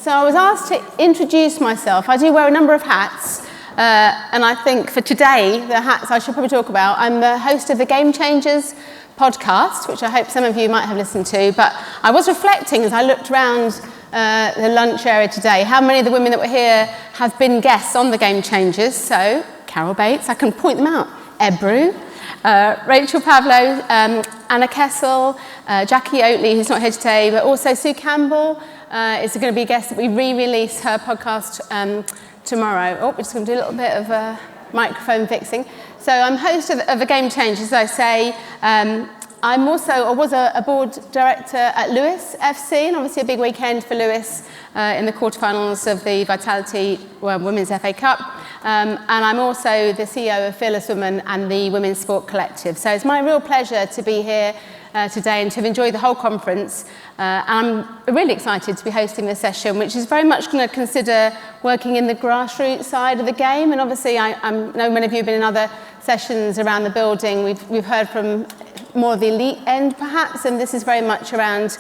So I was asked to introduce myself. I do wear a number of hats, and I think for today, the hats I should probably talk about. I'm the host of the Game Changers podcast, which I hope some of you might have listened to, but I was reflecting as I looked around the lunch area today, how many of the women that were here have been guests on the Game Changers. So, Carol Bates, I can point them out, Ebru, Rachel Pavlo, Anna Kessel, Jackie Oatley, who's not here today, but also Sue Campbell is going to be a guest that we re-release her podcast tomorrow. Oh, we're just going to do a little bit of microphone fixing. So I'm host of the Game Changers, as I say. I was a board director at Lewis FC, and obviously a big weekend for Lewis in the quarterfinals of the Vitality Women's FA Cup. And I'm also the CEO of Fearless Women and the Women's Sport Collective. So it's my real pleasure to be here today and to have enjoyed the whole conference. And I'm really excited to be hosting this session, which is very much going to consider working in the grassroots side of the game. And obviously, I know many of you have been in other sessions around the building. We've heard from more of the elite end, perhaps, and this is very much around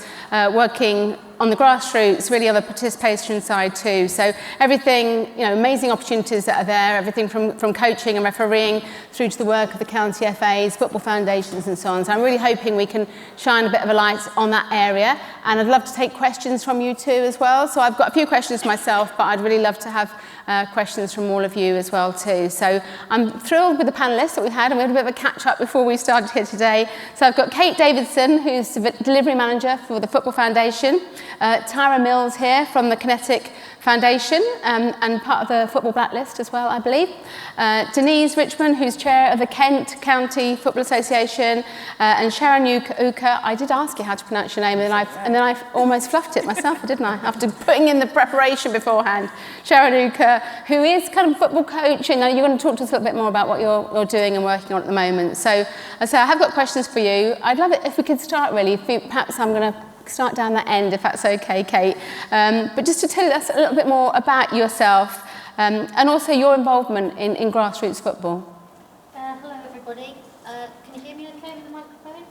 working on the grassroots, really on the participation side too. So everything, amazing opportunities that are there, everything from coaching and refereeing through to the work of the county FAs, football foundations and so on. So I'm really hoping we can shine a bit of a light on that area, and I'd love to take questions from you too as well. So I've got a few questions myself, but I'd really love to have questions from all of you as well too. So I'm thrilled with the panellists that we had, and we had a bit of a catch up before we started here today. So I've got Kate Davidson, who's the delivery manager for the Football Foundation, Tyra Mills here from the Kinetic Foundation and part of the Football Blacklist as well, I believe. Denise Richmond, who's chair of the Kent County Football Association, and Sharon Uka. I did ask you how to pronounce your name, and then I almost fluffed it myself, didn't I? After putting in the preparation beforehand. Sharon Uka, who is kind of a football coach, and you're going to talk to us a little bit more about what you're doing and working on at the moment. So I have got questions for you. I'd love it if we could start really. Perhaps I'm going to start down that end, if that's okay, Kate. But just to tell us a little bit more about yourself and also your involvement in grassroots football. Hello, everybody. Can you hear me okay with the microphone?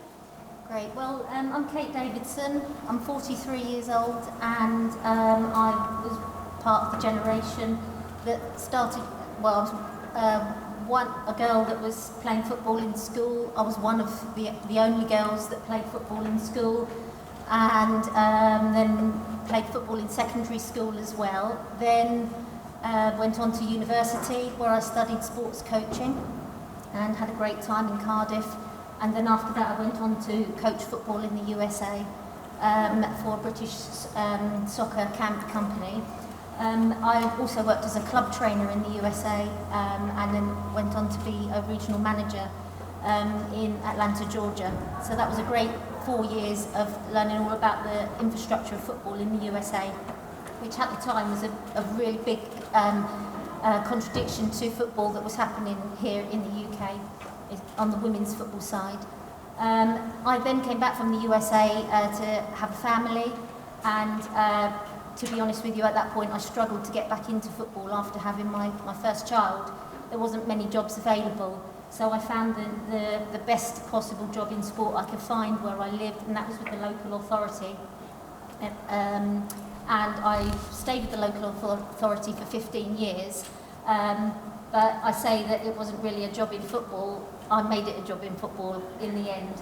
Great. Well, I'm Kate Davidson. I'm 43 years old, and I was part of the generation that started, I was a girl that was playing football in school. I was one of the only girls that played football in school, and then played football in secondary school as well. Then went on to university where I studied sports coaching and had a great time in Cardiff. And then after that I went on to coach football in the USA for a British soccer camp company. I also worked as a club trainer in the USA and then went on to be a regional manager in Atlanta, Georgia. So that was a great 4 years of learning all about the infrastructure of football in the USA, which at the time was a really big contradiction to football that was happening here in the UK on the women's football side. I then came back from the USA to have a family, and to be honest with you, at that point I struggled to get back into football after having my first child. There wasn't many jobs available. So I found the best possible job in sport I could find where I lived, and that was with the local authority. And I stayed with the local authority for 15 years. But I say that it wasn't really a job in football. I made it a job in football in the end.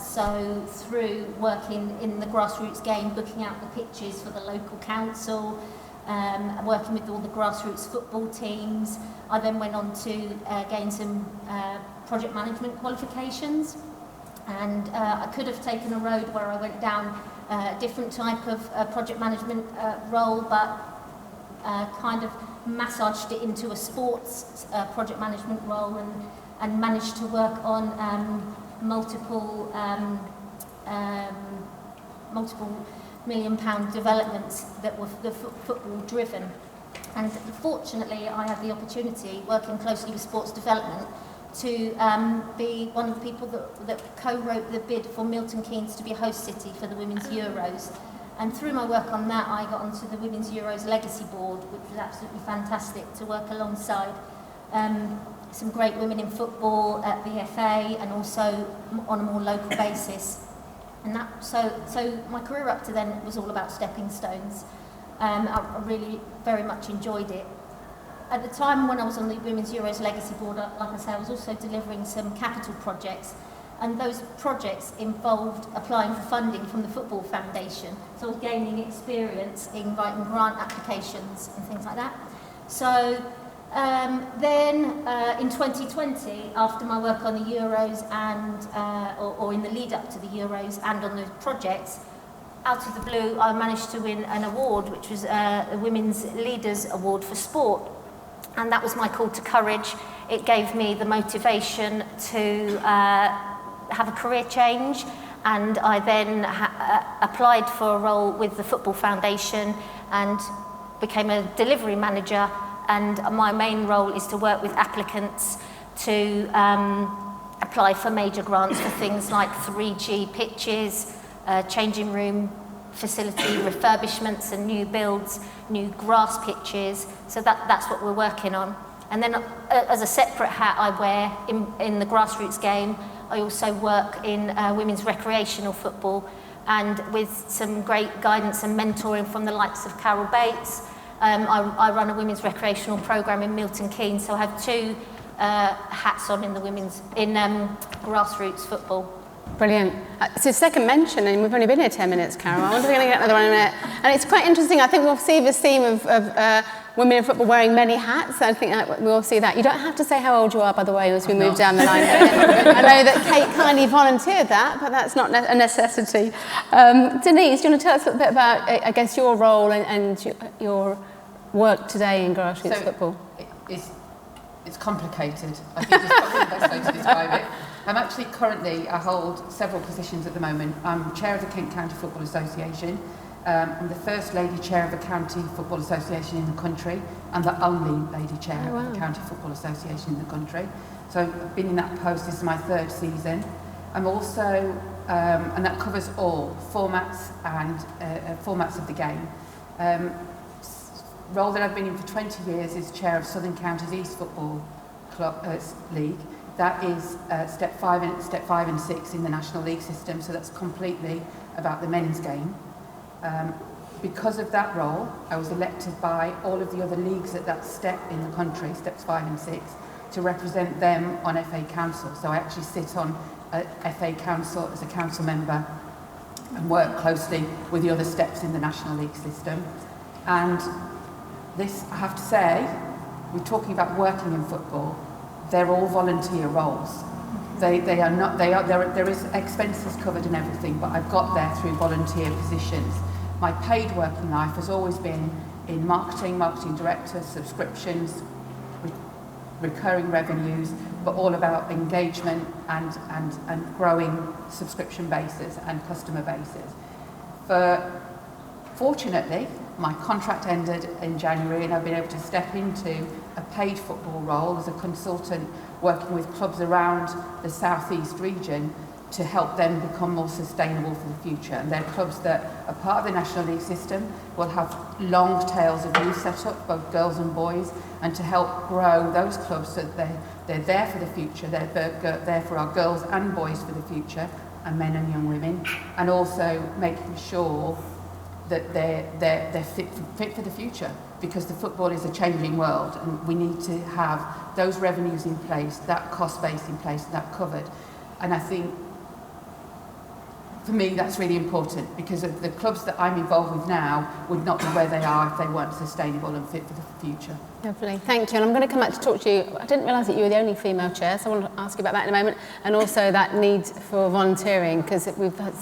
So through working in the grassroots game, booking out the pitches for the local council, working with all the grassroots football teams. I then went on to gain some project management qualifications, and I could have taken a road where I went down a different type of project management role, but kind of massaged it into a sports project management role and managed to work on multiple £multi-million developments that were football driven. And fortunately I had the opportunity, working closely with sports development, to be one of the people that co-wrote the bid for Milton Keynes to be a host city for the Women's Euros. And through my work on that, I got onto the Women's Euros Legacy Board, which was absolutely fantastic to work alongside some great women in football at the FA and also on a more local basis. And that, so my career up to then was all about stepping stones. I really very much enjoyed it. At the time when I was on the Women's Euros Legacy Board, like I say, I was also delivering some capital projects, and those projects involved applying for funding from the Football Foundation. So I was gaining experience in writing grant applications and things like that. So then in 2020, after my work on the Euros and or in the lead up to the Euros and on the projects, out of the blue, I managed to win an award, which was the Women's Leaders Award for Sport. And that was my call to courage. It gave me the motivation to have a career change, and I then applied for a role with the Football Foundation and became a delivery manager. And my main role is to work with applicants to apply for major grants for things like 3G pitches, changing room facility refurbishments and new builds, new grass pitches. So that's what we're working on. And then as a separate hat I wear in the Grassroots game, I also work in women's recreational football, and with some great guidance and mentoring from the likes of Carol Bates. I run a women's recreational programme in Milton Keynes, so I have two hats on in grassroots football. Brilliant. It's his second mention, and we've only been here 10 minutes, Carol. I wonder if we're going to get another one in a minute. And it's quite interesting. I think we'll see this theme of women in football wearing many hats. I think we'll see that. You don't have to say how old you are, by the way, as we move down the line. I know that Kate kindly volunteered that, but that's not a necessity. Denise, do you want to tell us a little bit about, I guess, your role and your work today in grassroots football? It's complicated. I think it's probably the best way to describe it. I hold several positions at the moment. I'm chair of the Kent County Football Association. I'm the first lady chair of the County Football Association in the country, and the only lady chair of the County Football Association in the country. So I've been in that post, this is my third season. I'm also, and that covers all formats and formats of the game. Role that I've been in for 20 years is chair of Southern Counties East Football Club League. That is step 5 and 6 in the National League system, so that's completely about the men's game. Because of that role, I was elected by all of the other leagues at that step in the country, steps 5 and 6, to represent them on FA Council. So I actually sit on FA Council as a council member and work closely with the other steps in the National League system. And this, I have to say, we're talking about working in football. They're all volunteer roles. They are not. There is expenses covered and everything, but I've got there through volunteer positions. My paid working life has always been in marketing director, subscriptions, recurring revenues, but all about engagement and growing subscription bases and customer bases. Fortunately, my contract ended in January, and I've been able to step into a paid football role as a consultant working with clubs around the southeast region to help them become more sustainable for the future. And they're clubs that are part of the National League system, will have long tails of youth set up, both girls and boys, and to help grow those clubs so that they're there for the future, they're there for our girls and boys for the future, and men and young women, and also making sure that they're fit for the future, because the football is a changing world, and we need to have those revenues in place, that cost base in place, that covered. And I think, for me, that's really important, because of the clubs that I'm involved with now would not be where they are if they weren't sustainable and fit for the future. Lovely, thank you. And I'm going to come back to talk to you. I didn't realise that you were the only female chair, so I want to ask you about that in a moment, and also that need for volunteering, because we've had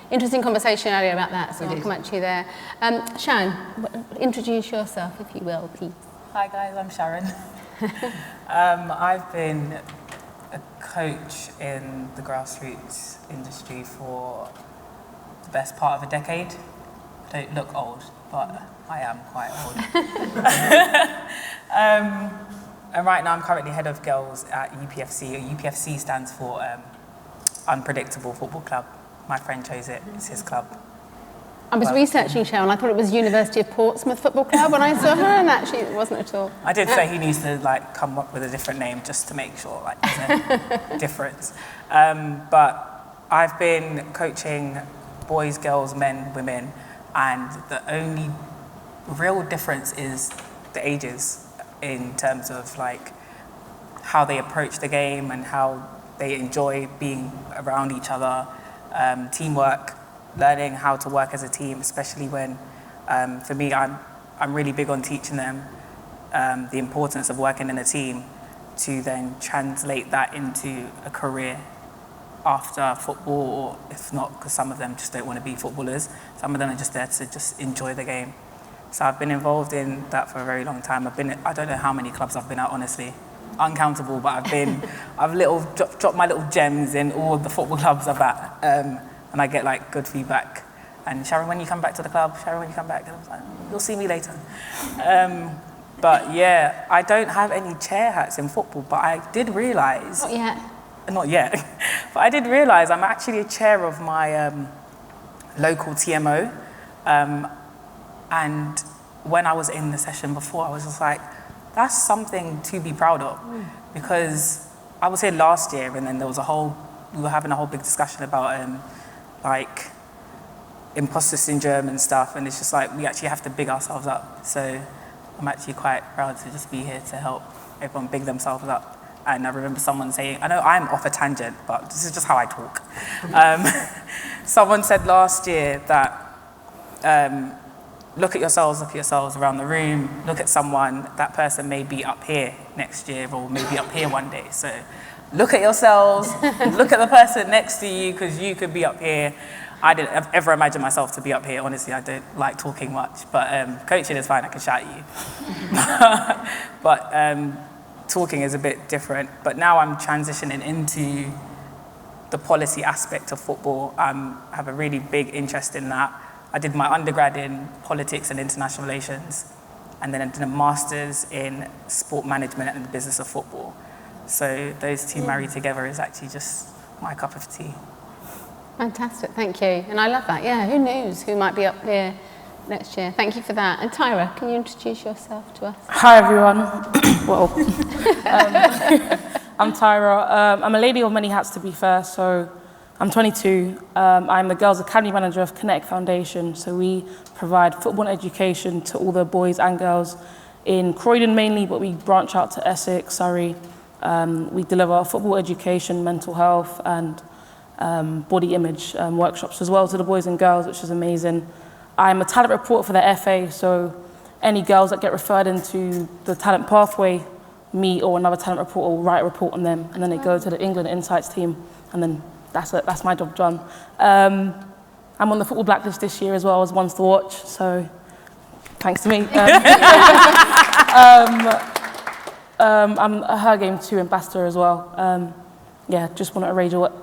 interesting conversation earlier about that, so I'll come at you there. Sharon, introduce yourself, if you will, please. Hi guys, I'm Sharon. I've been a coach in the grassroots industry for the best part of a decade. I don't look old, but I am quite old. And right now I'm currently head of girls at UPFC. UPFC stands for Unpredictable Football Club. My friend chose it, it's his club. I was researching Sharon, I thought it was University of Portsmouth Football Club when I saw her, and actually it wasn't at all. I did say he needs to come up with a different name just to make sure there's a difference. But I've been coaching boys, girls, men, women, and the only real difference is the ages in terms of like how they approach the game and how they enjoy being around each other, teamwork, learning how to work as a team, especially when, for me, I'm really big on teaching them the importance of working in a team to then translate that into a career after football, or if not, because some of them just don't want to be footballers. Some of them are just there to just enjoy the game. So I've been involved in that for a very long time. I don't know how many clubs I've been at, honestly. Uncountable, but I've dropped my little gems in all the football clubs I've at, and I get like good feedback. And Sharon, when you come back to the club, Sharon, when you come back, and I was like, you'll see me later. But yeah, I don't have any chair hats in football, but I did realise... Not yet. But I did realise I'm actually a chair of my local TMO. And when I was in the session before, I was just like, that's something to be proud of. Because I was here last year, and then we were having a whole big discussion about like imposter syndrome and stuff, and it's just like we actually have to big ourselves up. So I'm actually quite proud to just be here to help everyone big themselves up. And I remember someone saying, I know I'm off a tangent, but this is just how I talk. Someone said last year that look at yourselves around the room, look at someone, that person may be up here next year or maybe up here one day. So look at yourselves, look at the person next to you, because you could be up here. I didn't ever imagine myself to be up here. Honestly, I don't like talking much, but coaching is fine, I can shout at you. But talking is a bit different. But now I'm transitioning into the policy aspect of football. I have a really big interest in that. I did my undergrad in politics and international relations, and then I did a master's in sport management and the business of football. So those two married together is actually just my cup of tea. Fantastic, thank you. And I love that. Yeah, who knows who might be up here next year. Thank you for that. And Tyra, can you introduce yourself to us? Hi, everyone. Well, I'm Tyra. I'm a lady of many hats, to be fair. So I'm 22. I'm the Girls Academy Manager of Kinetic Foundation. So we provide football education to all the boys and girls in Croydon mainly, but we branch out to Essex, Surrey. We deliver football education, mental health, and body image workshops as well to the boys and girls, which is amazing. I'm a talent reporter for the FA, so any girls that get referred into the talent pathway, me or another talent reporter will write a report on them, and then they go to the England Insights team, and then that's my job done. I'm on the football Blacklist this year as well as ones to watch, so thanks to me. I'm a Her Game 2 ambassador as well. Just want to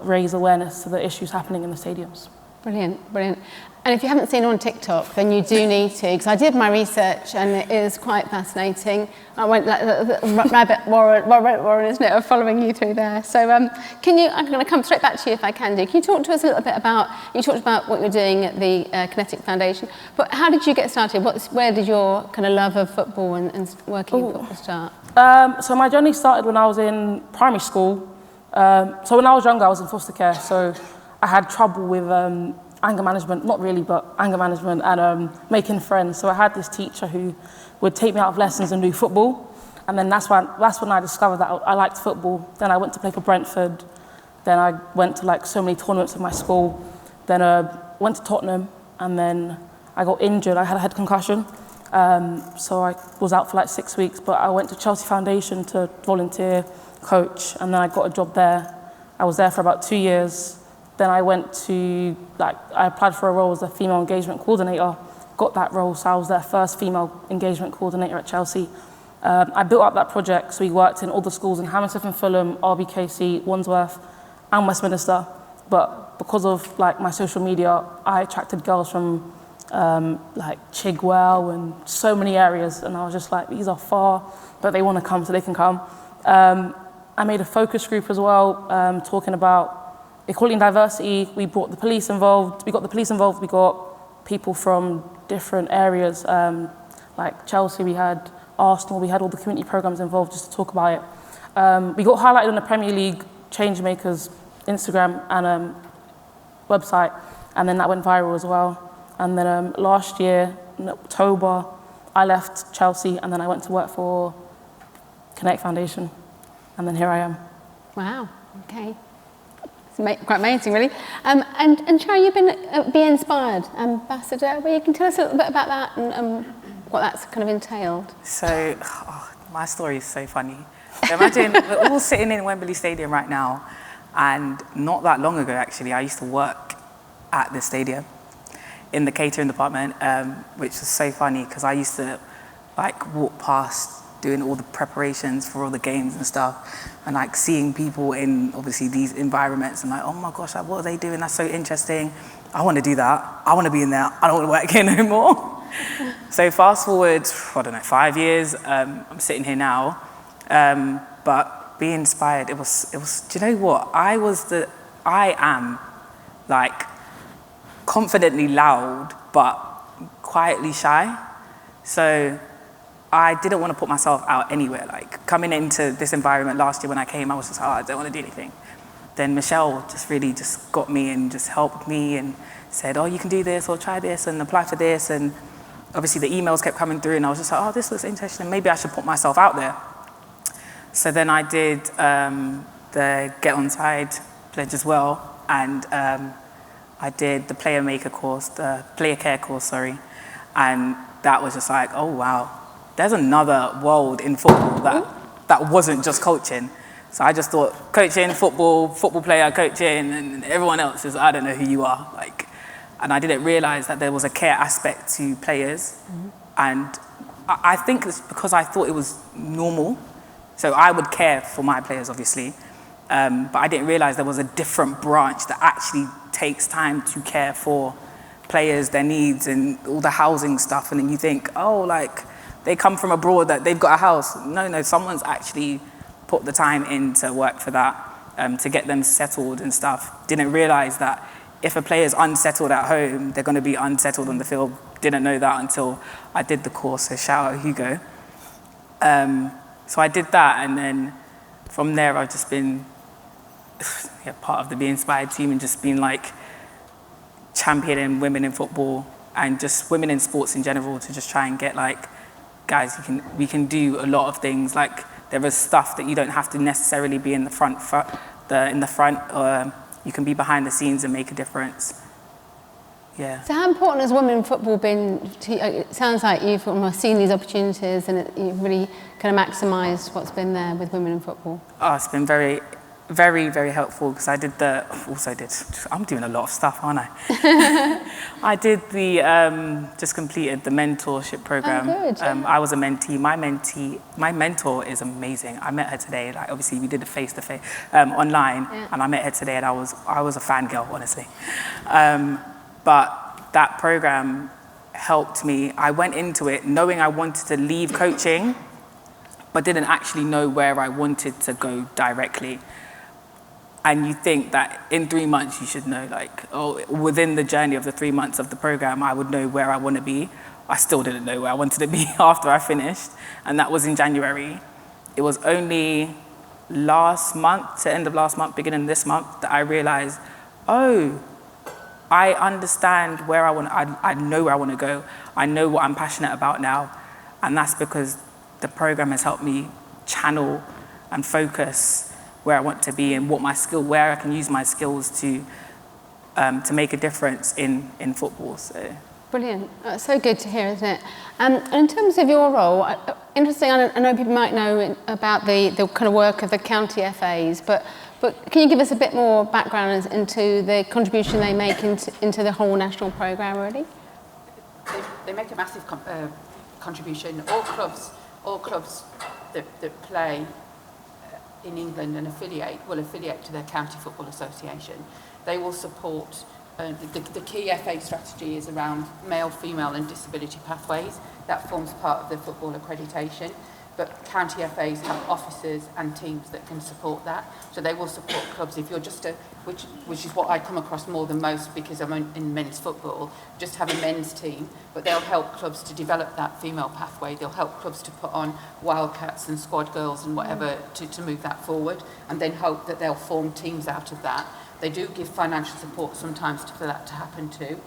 raise awareness to the issues happening in the stadiums. Brilliant, brilliant. And if you haven't seen her on TikTok, then you do need to, because I did my research and it is quite fascinating. I went like the rabbit warren, isn't it, of following you through there. So I'm going to come straight back to you if I can do. Can you talk to us a little bit about, you talked about what you're doing at the Kinetic Foundation, but how did you get started? Where did your kind of love of football and working in football start? So my journey started when I was in primary school. So when I was younger, I was in foster care, so I had trouble with anger management, not really, but anger management and making friends. So I had this teacher who would take me out of lessons and do football. And then that's when I discovered that I liked football. Then I went to play for Brentford. Then I went to like so many tournaments with my school. Then went to Tottenham, and then I got injured. I had a head concussion. So I was out for like 6 weeks, but I went to Chelsea Foundation to volunteer, coach, and then I got a job there. I was there for about 2 years. Then I went to, I applied for a role as a female engagement coordinator, got that role, so I was their first female engagement coordinator at Chelsea. I built up that project, so we worked in all the schools in Hammersmith and Fulham, RBKC, Wandsworth, and Westminster. But because of my social media, I attracted girls from Chigwell and so many areas, and I was just like, these are far, but they want to come, so they can come. I made a focus group as well, talking about equality and diversity. We brought the police involved. We got the police involved. We got people from different areas, like Chelsea. We had Arsenal. We had all the community programs involved just to talk about it. We got highlighted on the Premier League Changemakers Instagram and website, and then that went viral as well. And then last year in October, I left Chelsea and then I went to work for Kinetic Foundation, and then here I am. Wow, okay. It's quite amazing, really. And Sharon, you've been Be Inspired ambassador. Well, you can tell us a little bit about that and what that's kind of entailed. So, my story is so funny. So imagine we're all sitting in Wembley Stadium right now, and not that long ago, actually, I used to work at the stadium in the catering department, which was so funny because I used to walk past doing all the preparations for all the games and stuff, and seeing people in obviously these environments and oh my gosh, what are they doing? That's so interesting. I want to do that. I want to be in there. I don't want to work here no more. So fast forward, I don't know, 5 years, I'm sitting here now, but Be Inspired, it was, do you know what? I am confidently loud, but quietly shy. So I didn't want to put myself out anywhere. Coming into this environment last year when I came, I was just, I don't want to do anything. Then Michelle just got me and just helped me and said, you can do this or try this and apply for this. And obviously the emails kept coming through and I was just this looks interesting. Maybe I should put myself out there. So then I did the Get On Side pledge as well. And I did the Player Maker course, the Player Care course, sorry. And that was just oh wow, there's another world in football that wasn't just coaching. So I just thought coaching, football player coaching, and everyone else is, I don't know who you are. And I didn't realize that there was a care aspect to players. Mm-hmm. And I think it's because I thought it was normal. So I would care for my players, obviously. But I didn't realize there was a different branch that actually takes time to care for players, their needs, and all the housing stuff. And then you think, they come from abroad, that they've got a house. No, someone's actually put the time in to work for that, to get them settled and stuff. Didn't realize that if a player's unsettled at home, they're going to be unsettled on the field. Didn't know that until I did the course, so shout out Hugo. So I did that, and then from there I've just been part of the Be Inspired team and just been championing women in football and just women in sports in general to just try and get guys, we can do a lot of things. There is stuff that you don't have to necessarily be in the front, or you can be behind the scenes and make a difference. Yeah. So how important has women in football been to you? It sounds like you've almost seen these opportunities and you've really kind of maximised what's been there with women in football. It's been very, very, very helpful because I'm doing a lot of stuff, aren't I? I did just completed the mentorship program. Oh, good. I was a mentee. My mentor is amazing. I met her today. Obviously we did a face-to-face online, and I met her today, and I was a fangirl, honestly. But that program helped me. I went into it knowing I wanted to leave coaching, but didn't actually know where I wanted to go directly. And you think that in 3 months you should know, within the journey of the 3 months of the program, I would know where I want to be. I still didn't know where I wanted to be after I finished. And that was in January. It was only last month, to end of last month, beginning this month, that I realized, I understand where I know where I want to go. I know what I'm passionate about now. And that's because the program has helped me channel and focus where I want to be and where I can use my skills to make a difference in football. So. Brilliant. That's so good to hear, isn't it? And in terms of your role, interesting, I know people might know about the kind of work of the county FAs, but can you give us a bit more background into the contribution they make into the whole national programme, really? They make a massive contribution. All clubs that play in England and will affiliate to their county football association. They will support, the key FA strategy is around male, female and disability pathways. That forms part of the football accreditation. But county FAs have officers and teams that can support that. So they will support clubs. If you're which is what I come across more than most because I'm in men's football, just have a men's team, but they'll help clubs to develop that female pathway. They'll help clubs to put on wildcats and squad girls and whatever to move that forward, and then hope that they'll form teams out of that. They do give financial support sometimes for that to happen too.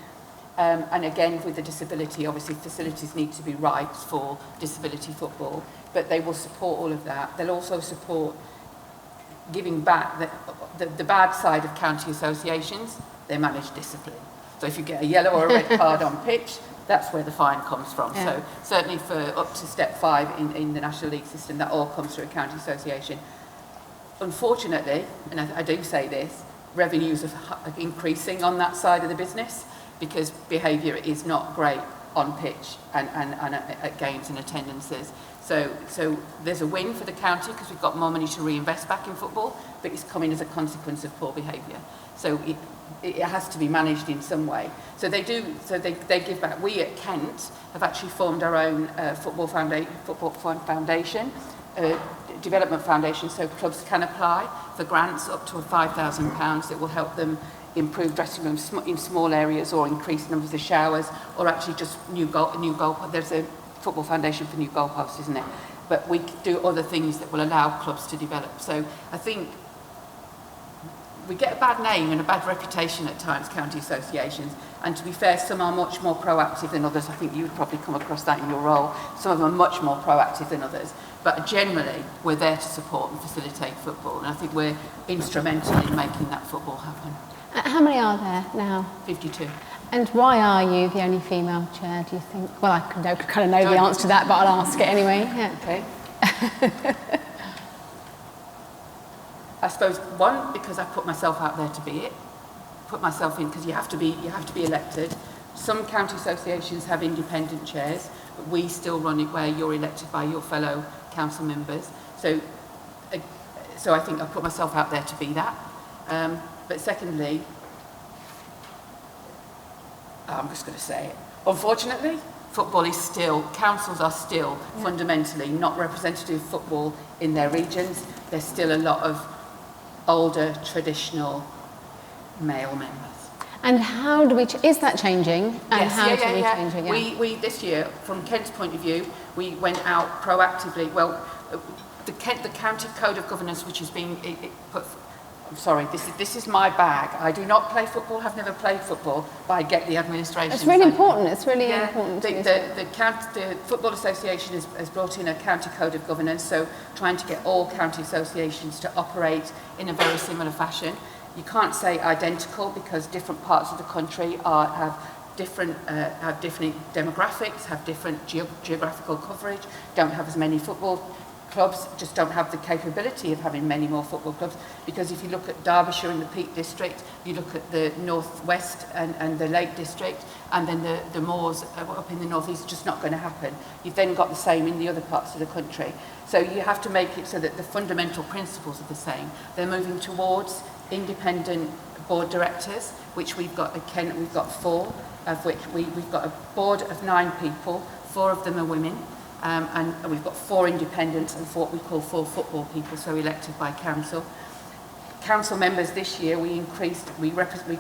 And again, with the disability, obviously facilities need to be right for disability football, but they will support all of that. They'll also support giving back the bad side of county associations. They manage discipline. So if you get a yellow or a red card on pitch, that's where the fine comes from. Yeah. So certainly for up to step 5 in the National League system, that all comes through a county association. Unfortunately, and I do say this, revenues are increasing on that side of the business because behaviour is not great on pitch and at games and attendances. So there's a win for the county because we've got more money to reinvest back in football, but it's coming as a consequence of poor behaviour. So it has to be managed in some way. So they give back. We at Kent have actually formed our own football foundation, development foundation, so clubs can apply for grants up to £5,000 that will help them improve dressing rooms in small areas or increase numbers of showers, or actually just new goal. There's a football foundation for new goalposts, isn't it? But we do other things that will allow clubs to develop. So I think we get a bad name and a bad reputation at times, county associations, and to be fair, some are much more proactive than others. I think you would probably come across that in your role. Some of them are much more proactive than others. But generally, we're there to support and facilitate football, and I think we're instrumental in making that football happen. How many are there now? 52. And why are you the only female chair, do you think? Well, I kind of know the answer to that, but I'll ask it anyway. Yeah. Okay. I suppose, one, because I put myself out there to be it. Put myself in, because you have to be elected. Some county associations have independent chairs, but we still run it where you're elected by your fellow council members. So I think I put myself out there to be that. But secondly, I'm just going to say it. Unfortunately, councils are still fundamentally not representative of football in their regions. There's still a lot of older, traditional male members. And how do is that changing? And how do we change it? Yeah. We this year, from Kent's point of view, we went out proactively. Well, the County Code of Governance, which has been put. I'm sorry, this is my bag. I do not play football, have never played football, but I get the administration. It's really important. It's really important. The Football Association has brought in a County Code of Governance, so trying to get all county associations to operate in a very similar fashion. You can't say identical because different parts of the country have different demographics, have different geographical coverage, don't have as many football clubs, just don't have the capability of having many more football clubs, because if you look at Derbyshire and the Peak District, you look at the North West and the Lake District, and then the moors up in the North East, just not going to happen. You've then got the same in the other parts of the country. So you have to make it so that the fundamental principles are the same. They're moving towards independent board directors, which we've got at Kent, we've got 4, of which we've got a board of 9 people, 4 of them are women. And we've got 4 independents and what we call 4 football people, so elected by council. Council members this year, we proactively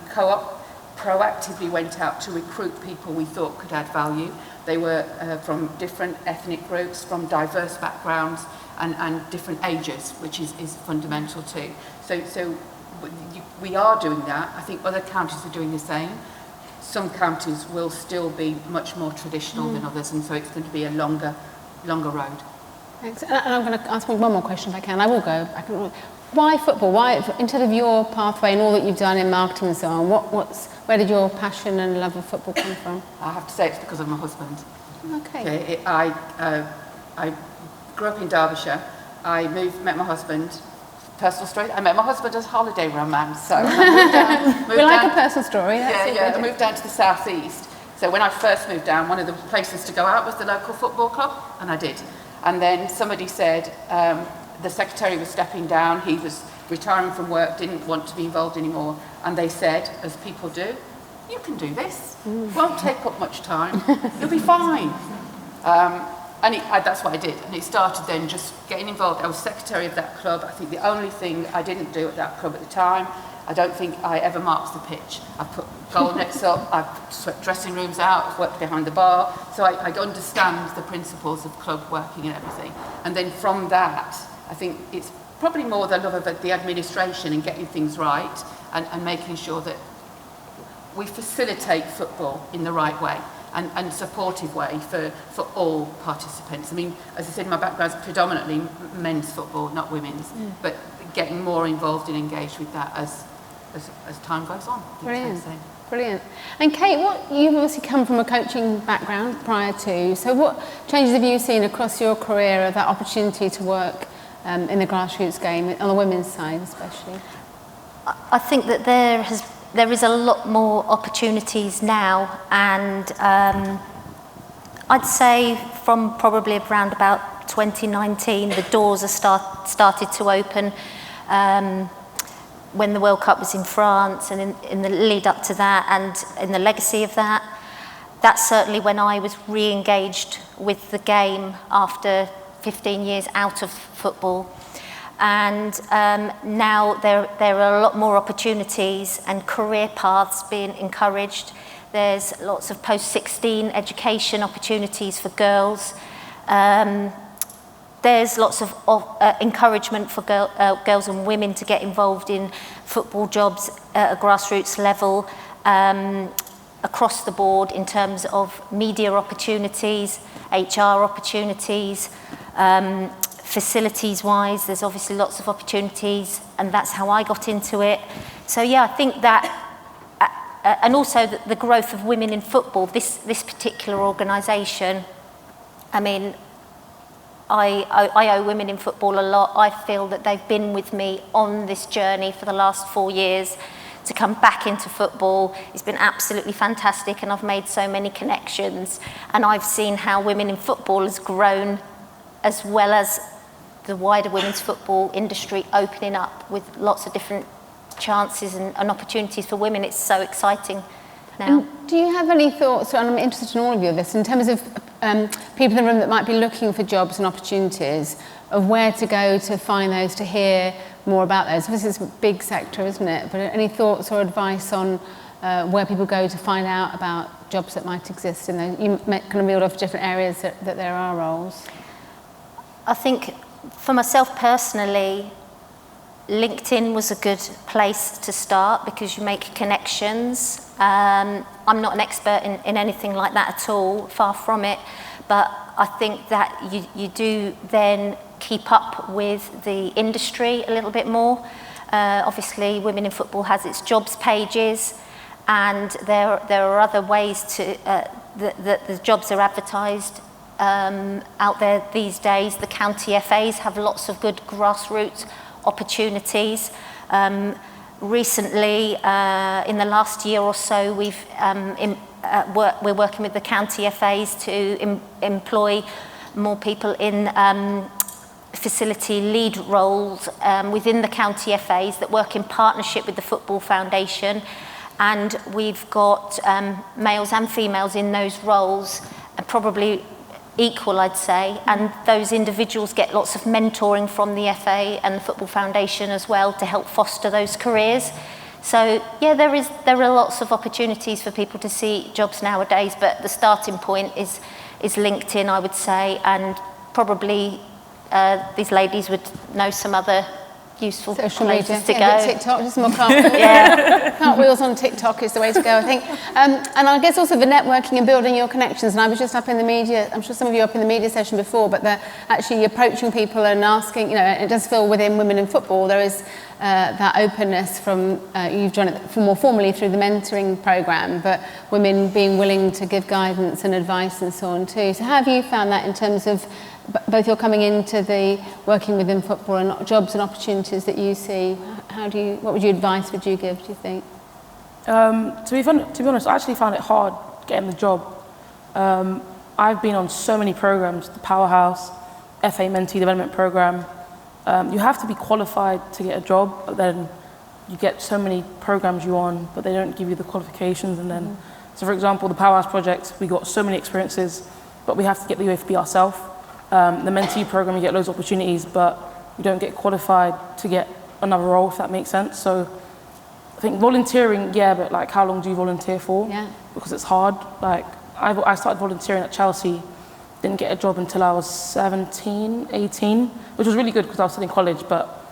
went out to recruit people we thought could add value. They were from different ethnic groups, from diverse backgrounds and different ages, which is fundamental too. So we are doing that. I think other counties are doing the same. Some counties will still be much more traditional than others, and so it's going to be a longer road. Thanks. And I'm going to ask one more question if I can. I will go back. Why football? Why, instead of your pathway and all that you've done in marketing and so on, where did your passion and love of football come from? I have to say it's because of my husband. Okay. I grew up in Derbyshire. I met my husband. Personal story. I met my husband as a holiday romance, so I moved down, a personal story. I moved down to the southeast. So when I first moved down, one of the places to go out was the local football club, and I did. And then somebody said the secretary was stepping down. He was retiring from work, didn't want to be involved anymore, and they said, as people do, "You can do this. Won't take up much time. You'll be fine." And that's what I did, and it started then just getting involved. I was secretary of that club. I think the only thing I didn't do at that club at the time, I don't think I ever marked the pitch. I put goal nets up, I swept dressing rooms out, worked behind the bar, so I understand the principles of club working and everything. And then from that, I think it's probably more the love of the administration and getting things right and making sure that we facilitate football in the right way and supportive way for all participants. I mean, as I said, my background is predominantly men's football, not women's, but getting more involved and engaged with that as time goes on. Brilliant. Brilliant. And Kate, you've obviously come from a coaching background prior to, so what changes have you seen across your career of that opportunity to work in the grassroots game, on the women's side especially? I think that there is a lot more opportunities now, and I'd say from probably around about 2019, the doors are started to open. When the World Cup was in France and in the lead up to that and in the legacy of that. That's certainly when I was re-engaged with the game after 15 years out of football. And now there are a lot more opportunities and career paths being encouraged. There's lots of post-16 education opportunities for girls. There's lots of encouragement for girls and women to get involved in football jobs at a grassroots level across the board in terms of media opportunities, HR opportunities, facilities-wise, there's obviously lots of opportunities, and that's how I got into it. So yeah, I think that, and also the growth of women in football, this particular organisation, I mean, I owe women in football a lot. I feel that they've been with me on this journey for the last 4 years. To come back into football, it's been absolutely fantastic, and I've made so many connections, and I've seen how women in football has grown, as well as the wider women's football industry opening up with lots of different chances and opportunities for women. It's so exciting now. And do you have any thoughts, and I'm interested in all of you, this, in terms of people in the room that might be looking for jobs and opportunities, of where to go to find those, to hear more about those? This is a big sector, isn't it? But any thoughts or advice on where people go to find out about jobs that might exist in those? You kind of reeled off different areas that there are roles. I think for myself personally, LinkedIn was a good place to start because you make connections. I'm not an expert in anything like that at all, far from it, but I think that you do then keep up with the industry a little bit more. Obviously, Women in Football has its jobs pages, and there are other ways to that the jobs are advertised out there these days. The county FAs have lots of good grassroots opportunities. Recently, in the last year or so, we're working with the county FAs to employ more people in facility lead roles within the county FAs that work in partnership with the Football Foundation. And we've got males and females in those roles, and probably equal, I'd say, and those individuals get lots of mentoring from the FA and the Football Foundation as well to help foster those careers. So yeah, there are lots of opportunities for people to see jobs nowadays, but the starting point is LinkedIn, I would say, and probably these ladies would know some other useful social places media. to go. TikTok, just more cartwheels. Cartwheels on TikTok is the way to go, I think. And I guess also the networking and building your connections. And I was just up in the media, I'm sure some of you were up in the media session before, but they're actually approaching people and asking, it does feel within Women in Football, there is that openness from, you've done it more formally through the mentoring programme, but women being willing to give guidance and advice and so on too. So how have you found that in terms of both you're coming into the working within football and jobs and opportunities that you see? What advice would you give, do you think? To be honest, I actually found it hard getting the job. I've been on so many programs, the Powerhouse, FA Mentee Development Program. You have to be qualified to get a job, but then you get so many programs you're on, but they don't give you the qualifications. And then, so for example, the Powerhouse project, we got so many experiences, but we have to get the UFB ourselves. The mentee program, you get loads of opportunities, but you don't get qualified to get another role, if that makes sense. So I think volunteering, yeah, but like how long do you volunteer for? Yeah. Because it's hard. Like I started volunteering at Chelsea, didn't get a job until I was 17, 18, which was really good because I was still in college, but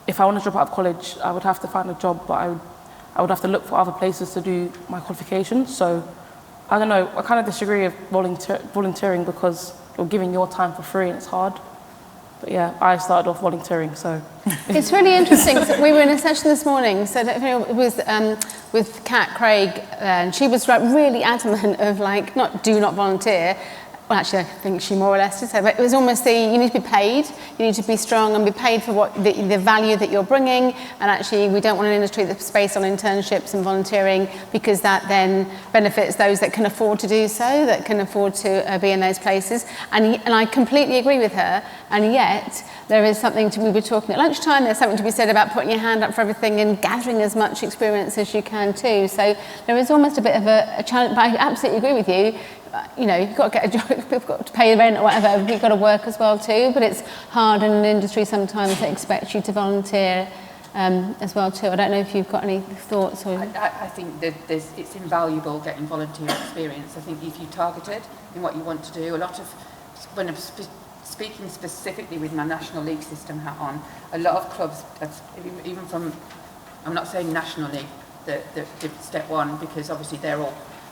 if I wanted to drop out of college, I would have to find a job, but I would have to look for other places to do my qualifications. So I don't know, I kind of disagree with volunteering because you're giving your time for free and it's hard. But yeah, I started off volunteering, so. It's really interesting. So we were in a session this morning, so it was with Kat Craig, and she was like really adamant of like, do not volunteer. Well, actually, I think she more or less did say, but it was almost you need to be paid, you need to be strong and be paid for what the value that you're bringing. And actually, we don't want an industry that's based on internships and volunteering, because that then benefits those that can afford to do so, that can afford to be in those places. And I completely agree with her. And yet, there is something we were talking at lunchtime, there's something to be said about putting your hand up for everything and gathering as much experience as you can too. So there is almost a bit of a challenge, but I absolutely agree with you. You know, you've got to get a job, you've got to pay the rent or whatever, you've got to work as well too, but it's hard in an industry sometimes that expects you to volunteer as well too. I don't know if you've got any thoughts or... I think that it's invaluable getting volunteer experience. I think if you target it in what you want to do, a lot of, when I'm speaking specifically with my National League system hat on, a lot of clubs, even from, I'm not saying National League, that did step one, because obviously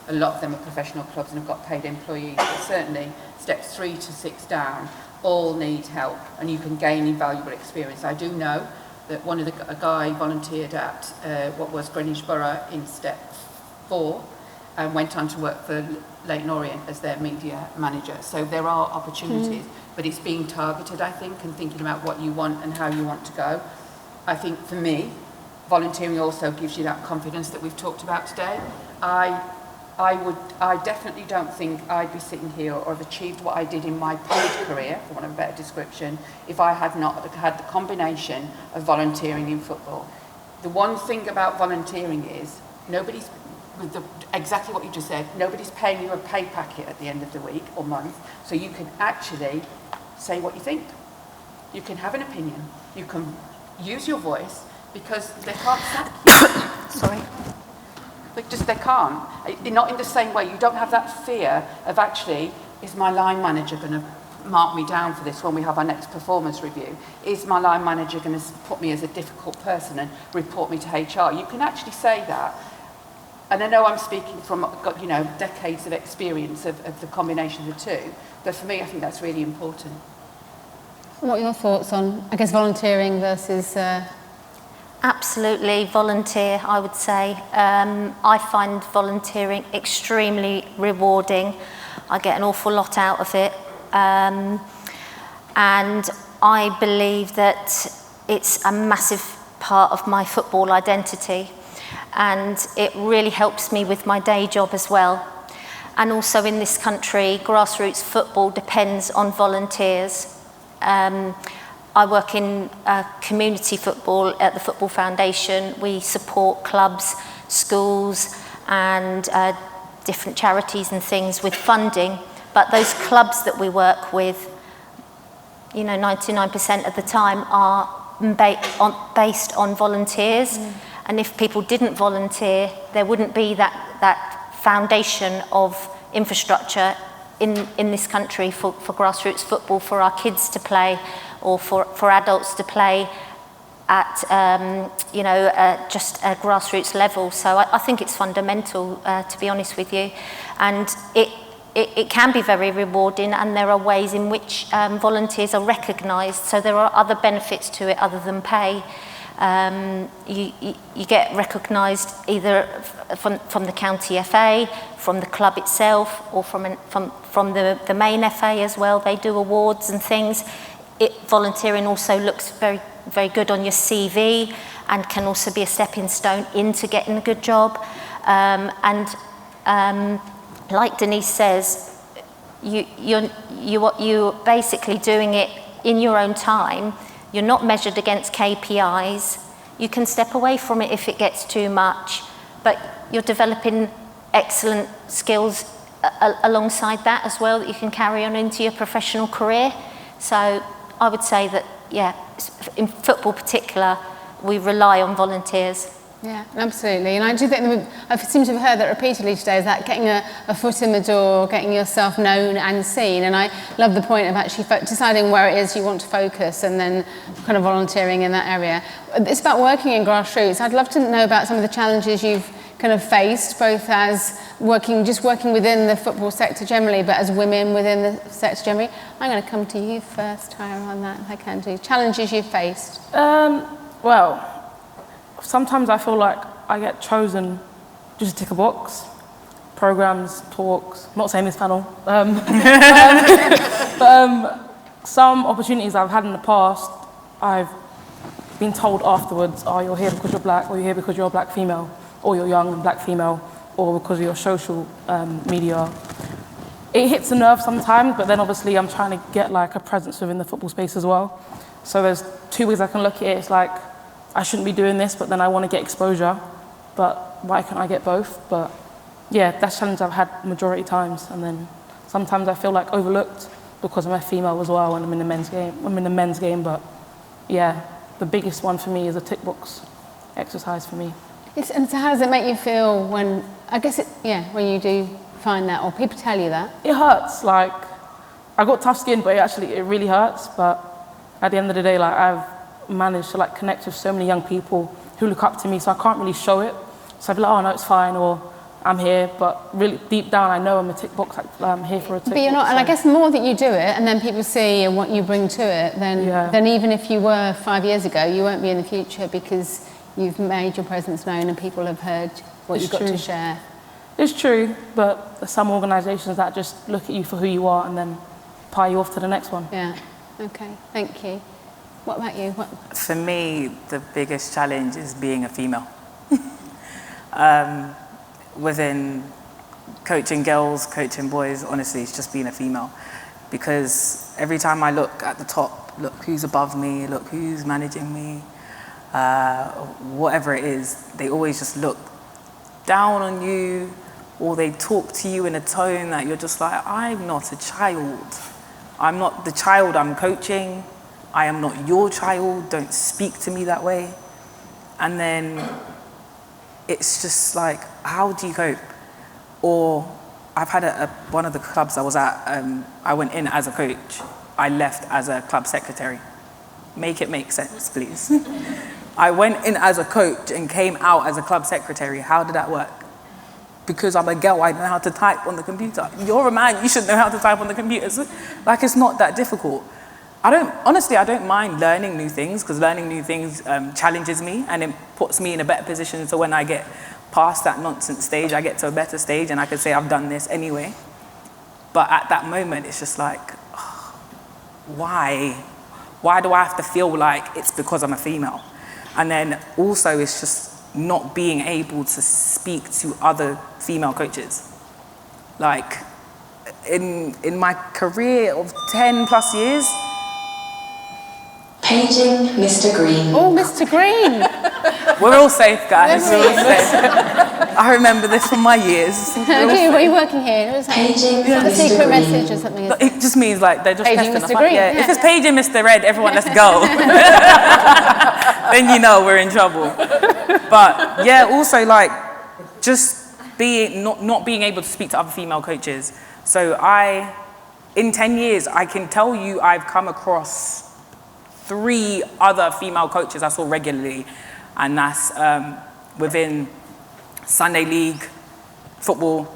a lot of them are professional clubs and have got paid employees, but certainly steps 3 to 6 down all need help, and you can gain invaluable experience. I do know that a guy volunteered at what was Greenwich Borough in step 4 and went on to work for Leyton Orient as their media manager. So there are opportunities, but it's being targeted, I think, and thinking about what you want and how you want to go. I think for me, volunteering also gives you that confidence that we've talked about today. I definitely don't think I'd be sitting here or have achieved what I did in my paid career, for want of a better description, if I had not had the combination of volunteering in football. The one thing about volunteering is exactly what you just said, nobody's paying you a pay packet at the end of the week or month, so you can actually say what you think. You can have an opinion. You can use your voice, because they can't sack you. Sorry. They can't. Not in the same way. You don't have that fear of actually, is my line manager going to mark me down for this when we have our next performance review? Is my line manager going to put me as a difficult person and report me to HR? You can actually say that. And I know I'm speaking from decades of experience of the combination of the two, but for me, I think that's really important. What are your thoughts on, I guess, volunteering versus... Absolutely, volunteer, I would say. I find volunteering extremely rewarding. I get an awful lot out of it. And I believe that it's a massive part of my football identity. And it really helps me with my day job as well. And also in this country, grassroots football depends on volunteers. I work in community football at the Football Foundation. We support clubs, schools and different charities and things with funding. But those clubs that we work with, 99% of the time are based on volunteers. And if people didn't volunteer, there wouldn't be that foundation of infrastructure in this country for grassroots football, for our kids to play, or for adults to play at just a grassroots level. So I think it's fundamental, to be honest with you, and it can be very rewarding, and there are ways in which volunteers are recognised. So there are other benefits to it other than pay. You get recognised either from the county FA, from the club itself, or from the main FA as well. They do awards and things. Volunteering also looks very, very good on your CV and can also be a stepping stone into getting a good job. Like Denise says, you're basically doing it in your own time. You're not measured against KPIs. You can step away from it if it gets too much, but you're developing excellent skills alongside that as well that you can carry on into your professional career. So I would say that, in football particular, we rely on volunteers. Yeah, absolutely. And I do think I seem to have heard that repeatedly today, is that getting a foot in the door, getting yourself known and seen. And I love the point of actually deciding where it is you want to focus and then kind of volunteering in that area. It's about working in grassroots. I'd love to know about some of the challenges you've kind of faced, both as working within the football sector generally, but as women within the sector generally. I'm going to come to you first, Tyra, on that, if I can do. Challenges you've faced. Well, sometimes I feel like I get chosen just to tick a box. Programs, talks, I'm not saying this panel. Some opportunities I've had in the past, I've been told afterwards, oh, you're here because you're black, or you're here because you're a black female, or you're young and black female, or because of your social media. It hits a nerve sometimes, but then obviously I'm trying to get like a presence within the football space as well. So there's two ways I can look at it. It's like, I shouldn't be doing this, but then I want to get exposure. But why can't I get both? But yeah, that's a challenge I've had majority times. And then sometimes I feel like overlooked because I'm a female as well and I'm in the men's game. But yeah, the biggest one for me is a tick box exercise for me. And so how does it make you feel when, when you do find that, or people tell you that? It hurts. Like, I got tough skin, but it really hurts. But at the end of the day, like, I've managed to like connect with so many young people who look up to me, so I can't really show it. So I'd be like, oh no, it's fine, or I'm here, but really deep down I know I'm a tick box, I'm here for a tick box. But you're not, and I guess the more that you do it and then people see and what you bring to it, then even if you were 5 years ago, you won't be in the future because you've made your presence known and people have heard what you've got to share. It's true, but there's some organisations that just look at you for who you are and then pie you off to the next one. Yeah, okay, thank you. What about you? For me, the biggest challenge is being a female. Within coaching girls, coaching boys, honestly, it's just being a female. Because every time I look at the top, look who's above me, look who's managing me, whatever it is, they always just look down on you, or they talk to you in a tone that you're just like, I'm not a child. I'm not the child I'm coaching. I am not your child, don't speak to me that way. And then it's just like, how do you cope? Or I've had one of the clubs I was at, I went in as a coach, I left as a club secretary. Make it make sense, please. I went in as a coach and came out as a club secretary. How did that work? Because I'm a girl, I know how to type on the computer. You're a man, you should know how to type on the computer. So, like, it's not that difficult. I don't mind learning new things, because learning new things challenges me and it puts me in a better position. So when I get past that nonsense stage, I get to a better stage and I can say I've done this anyway. But at that moment, it's just like, oh, why? Why do I have to feel like it's because I'm a female? And then also it's just not being able to speak to other female coaches. Like, in my career of 10 plus years, paging Mr. Green. Oh, Mr. Green. We're all safe, guys. We're all safe. I remember this from my years. Are you working here? Paging a Mr. secret Green. message or something? It just means like they're just Paging testing Mr. Green. If it's paging Mr. Red, everyone, let's go. Then you know we're in trouble. But yeah, also like just not being able to speak to other female coaches. So in 10 years, I can tell you I've come across 3 other female coaches I saw regularly, and that's within Sunday League football,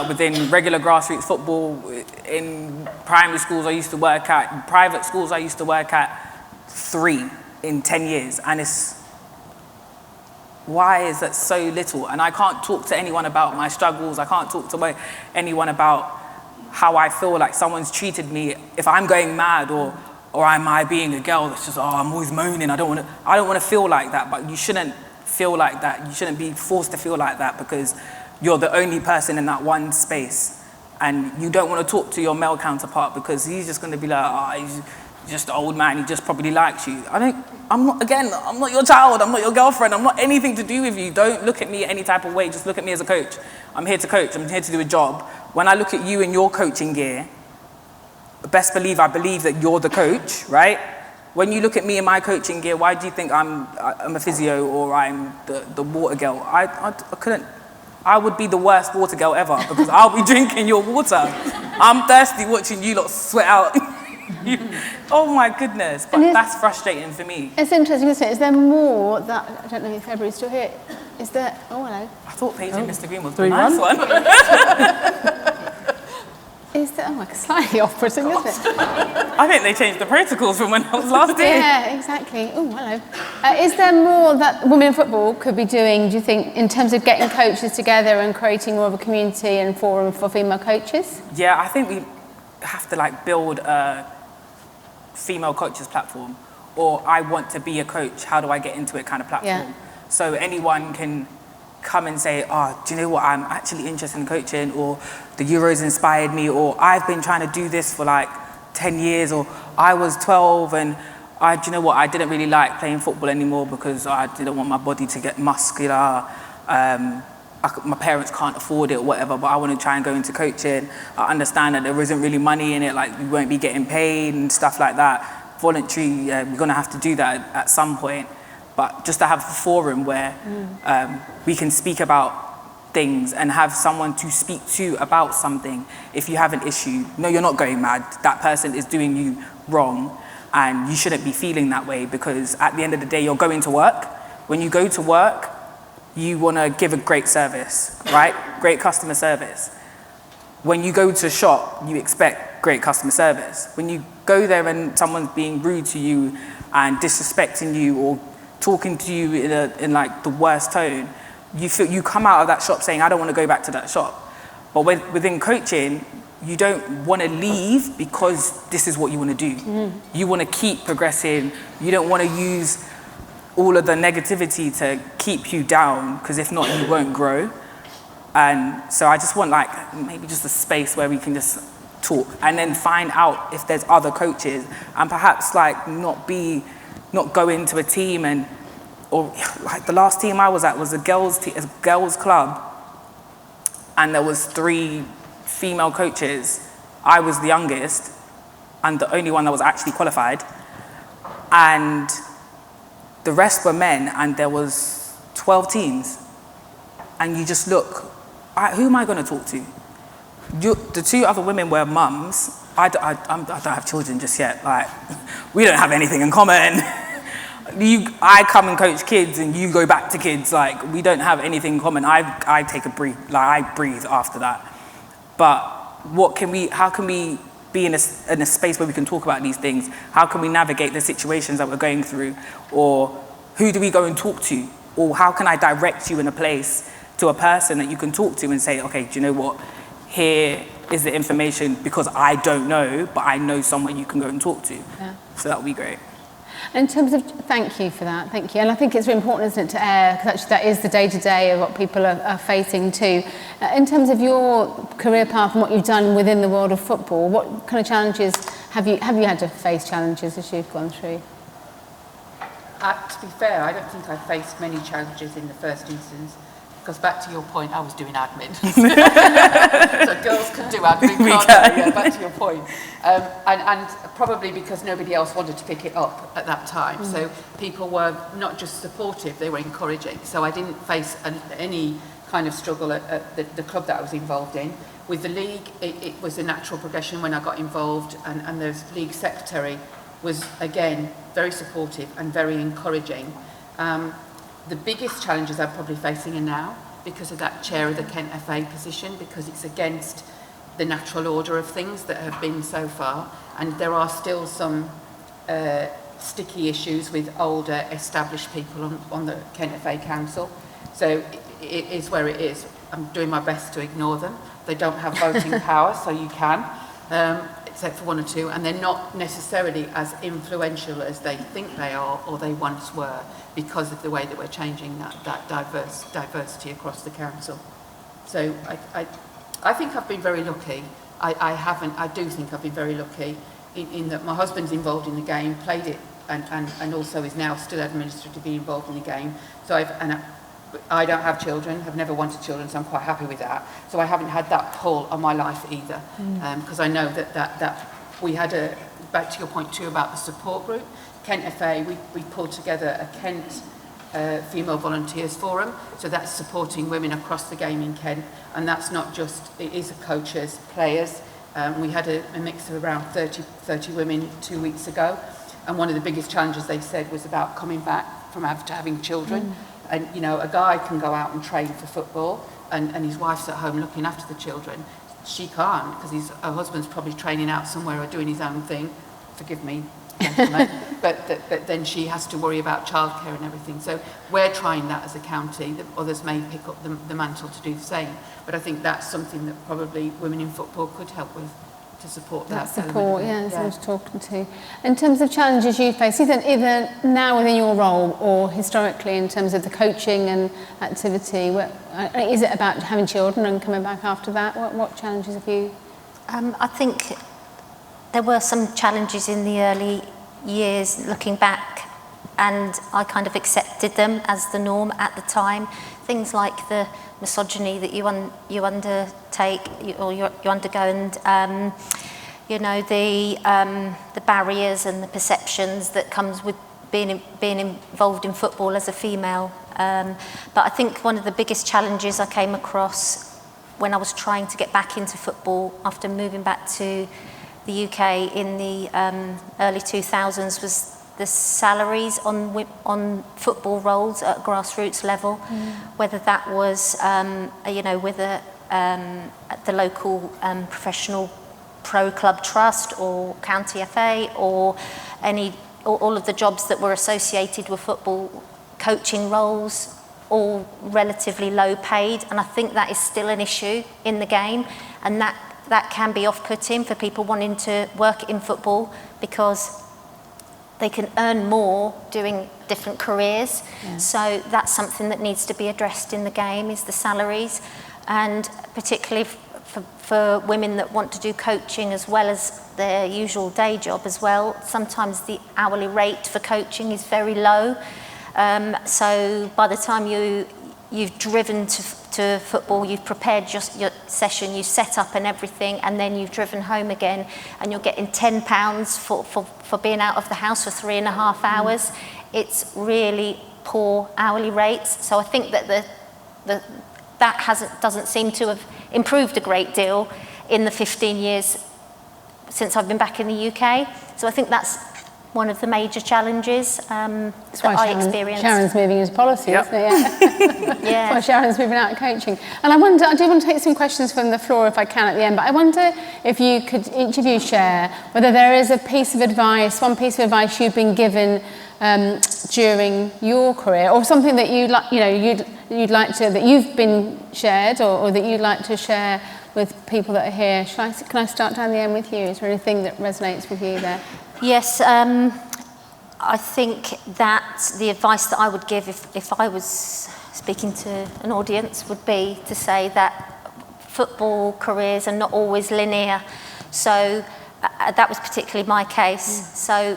within regular grassroots football, in primary schools I used to work at, in private schools I used to work at, 3 in 10 years. And why is that so little? And I can't talk to anyone about my struggles. I can't talk to anyone about how I feel like someone's treated me if I'm going mad, or am I being a girl that's just, I'm always moaning. I don't want to feel like that. But you shouldn't feel like that. You shouldn't be forced to feel like that because you're the only person in that one space. And you don't want to talk to your male counterpart because he's just going to be like, he's just an old man, he just probably likes you. I'm not your child, I'm not your girlfriend, I'm not anything to do with you. Don't look at me any type of way, just look at me as a coach. I'm here to coach, I'm here to do a job. When I look at you in your coaching gear, best believe I believe that you're the coach, right? when you look at me in my coaching gear, why do you think I'm a physio or I'm the water girl? I would be the worst water girl ever because I'll be drinking your water. I'm thirsty watching you lot sweat out. Oh my goodness, but that's frustrating for me. It's interesting, isn't it? Is there more that, I don't know if February's still here, is there, oh hello. I thought paging Mr. Green was the nice one. Is there, oh my God, slightly off-putting, isn't it? I think they changed the protocols from when I was last here. Yeah, exactly. Oh, hello. Is there more that women in football could be doing, do you think, in terms of getting coaches together and creating more of a community and forum for female coaches? Yeah, I think we have to build a female coaches platform, or I want to be a coach, how do I get into it kind of platform. Yeah. So anyone can come and say, oh, do you know what, I'm actually interested in coaching, or the Euros inspired me, or I've been trying to do this for 10 years, or I was 12 and do you know what, I didn't really like playing football anymore because I didn't want my body to get muscular. My parents can't afford it or whatever, but I want to try and go into coaching. I understand that there isn't really money in it, we won't be getting paid and stuff like that. Voluntary, we're going to have to do that at some point. But just to have a forum where we can speak about things and have someone to speak to about something. If you have an issue, no, you're not going mad. That person is doing you wrong and you shouldn't be feeling that way, because at the end of the day, you're going to work. When you go to work, you want to give a great service, right? Great customer service. When you go to shop, you expect great customer service. When you go there and someone's being rude to you and disrespecting you or talking to you in the worst tone, you come out of that shop saying, I don't want to go back to that shop. But within coaching, you don't want to leave because this is what you want to do. You want to keep progressing. You don't want to use all of the negativity to keep you down, because if not, you won't grow. And so I just want maybe just a space where we can just talk and then find out if there's other coaches, and perhaps not go into a team or the last team I was at was a girls club, and there was 3 female coaches. I was the youngest and the only one that was actually qualified, and the rest were men, and there was 12 teams. And you just look, who am I going to talk to? The 2 other women were mums. I don't have children just yet. We don't have anything in common. I come and coach kids and you go back to kids. We don't have anything in common. I take a breathe. I breathe after that. But how can we be in a space where we can talk about these things? How can we navigate the situations that we're going through? Or who do we go and talk to? Or how can I direct you in a place to a person that you can talk to and say, okay, do you know what? Here is the information, because I don't know, but I know someone you can go and talk to. Yeah. So that would be great. In terms of, thank you for that, thank you. And I think it's really important, isn't it, to air, because actually that is the day-to-day of what people are facing too. In terms of your career path and what you've done within the world of football, what kind of challenges have you had to face challenges as you've gone through? To be fair, I don't think I faced many challenges in the first instance, because back to your point, I was doing admin. So girls can do admin, can't they? Yeah, back to your point. And probably because nobody else wanted to pick it up at that time. So people were not just supportive, they were encouraging. So I didn't face any kind of struggle at the club that I was involved in. With the league, it was a natural progression when I got involved, and the league secretary was, again, very supportive and very encouraging. The biggest challenges I'm probably facing are now because of that chair of the Kent FA position, because it's against the natural order of things that have been so far, and there are still some sticky issues with older established people on the Kent FA Council. So it is where it is. I'm doing my best to ignore them. They don't have voting power, so you can, except for 1 or 2, and they're not necessarily as influential as they think they are or they once were, because of the way that we're changing that diversity across the council. So I think I've been very lucky. I do think I've been very lucky in that my husband's involved in the game, played it, and also is now still administratively involved in the game. So I don't have children, have never wanted children, so I'm quite happy with that. So I haven't had that pull on my life either, because I know that we had back to your point too about the support group, Kent FA, we pulled together a Kent Female Volunteers Forum, so that's supporting women across the game in Kent, and that's not just, it is coaches, players. We had a mix of around 30 women 2 weeks ago, and one of the biggest challenges they said was about coming back from after having children. And you know, a guy can go out and train for football, and his wife's at home looking after the children. She can't, because her husband's probably training out somewhere or doing his own thing. Forgive me, gentlemen. but then she has to worry about childcare and everything. So we're trying that as a county. That others may pick up the mantle to do the same. But I think that's something that probably women in football could help with, to support that. Support, yeah, I was talking to. In terms of challenges you face, either now within your role or historically in terms of the coaching and activity, is it about having children and coming back after that? What challenges have you? I think there were some challenges in the early years looking back, and I kind of accepted them as the norm at the time. Things like the misogyny that you undertake or you undergo, and you know, the barriers and the perceptions that comes with being involved in football as a female. But I think one of the biggest challenges I came across when I was trying to get back into football after moving back to the UK in the early 2000s was the salaries on football roles at grassroots level, whether that was you know, whether at the local professional pro club trust or county FA or all of the jobs that were associated with football, coaching roles, all relatively low paid, and I think that is still an issue in the game, and that can be off-putting for people wanting to work in football because they can earn more doing different careers. So that's something that needs to be addressed in the game, is the salaries, and particularly for women that want to do coaching as well as their usual day job as well. Sometimes the hourly rate for coaching is very low. So by the time you've driven to football, you've prepared just your session, you set up and everything, and then you've driven home again, and you're getting £10 for being out of the house for 3.5 hours. It's really poor hourly rates. So I think that doesn't seem to have improved a great deal in the 15 years since I've been back in the UK. So I think that's one of the major challenges that I experienced. Sharon's moving into policy, isn't it? Yeah. That's why Sharon's moving out of coaching. And I do want to take some questions from the floor if I can at the end, but I wonder if you could, each of you, share whether there is a piece of advice, one piece of advice you've been given during your career, or something that you'd like to, that you've been shared or that you'd like to share with people that are here. Can I start down the end with you? Is there anything that resonates with you there? Yes, I think that the advice that I would give if I was speaking to an audience would be to say that football careers are not always linear. So that was particularly my case. So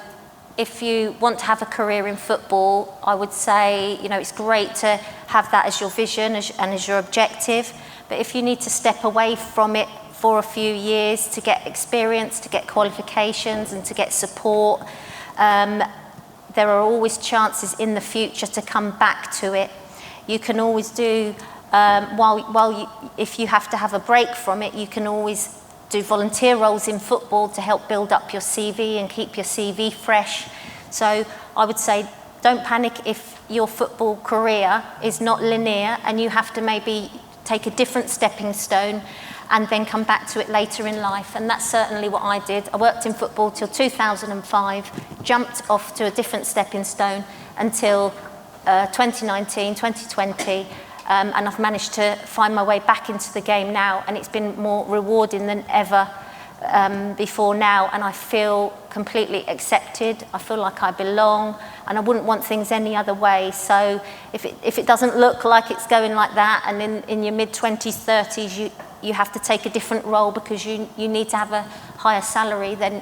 if you want to have a career in football, I would say, it's great to have that as your vision and as your objective. But if you need to step away from it for a few years to get experience, to get qualifications and to get support, there are always chances in the future to come back to it. You can always do, if you have to have a break from it, you can always do volunteer roles in football to help build up your CV and keep your CV fresh. So I would say don't panic if your football career is not linear and you have to maybe take a different stepping stone and then come back to it later in life. And that's certainly what I did. I worked in football till 2005, jumped off to a different stepping stone until 2019, 2020, and I've managed to find my way back into the game now, and it's been more rewarding than ever before now, and I feel completely accepted. I feel like I belong, and I wouldn't want things any other way. So if it doesn't look like it's going like that, and in your mid-20s, 30s, you have to take a different role because you need to have a higher salary, then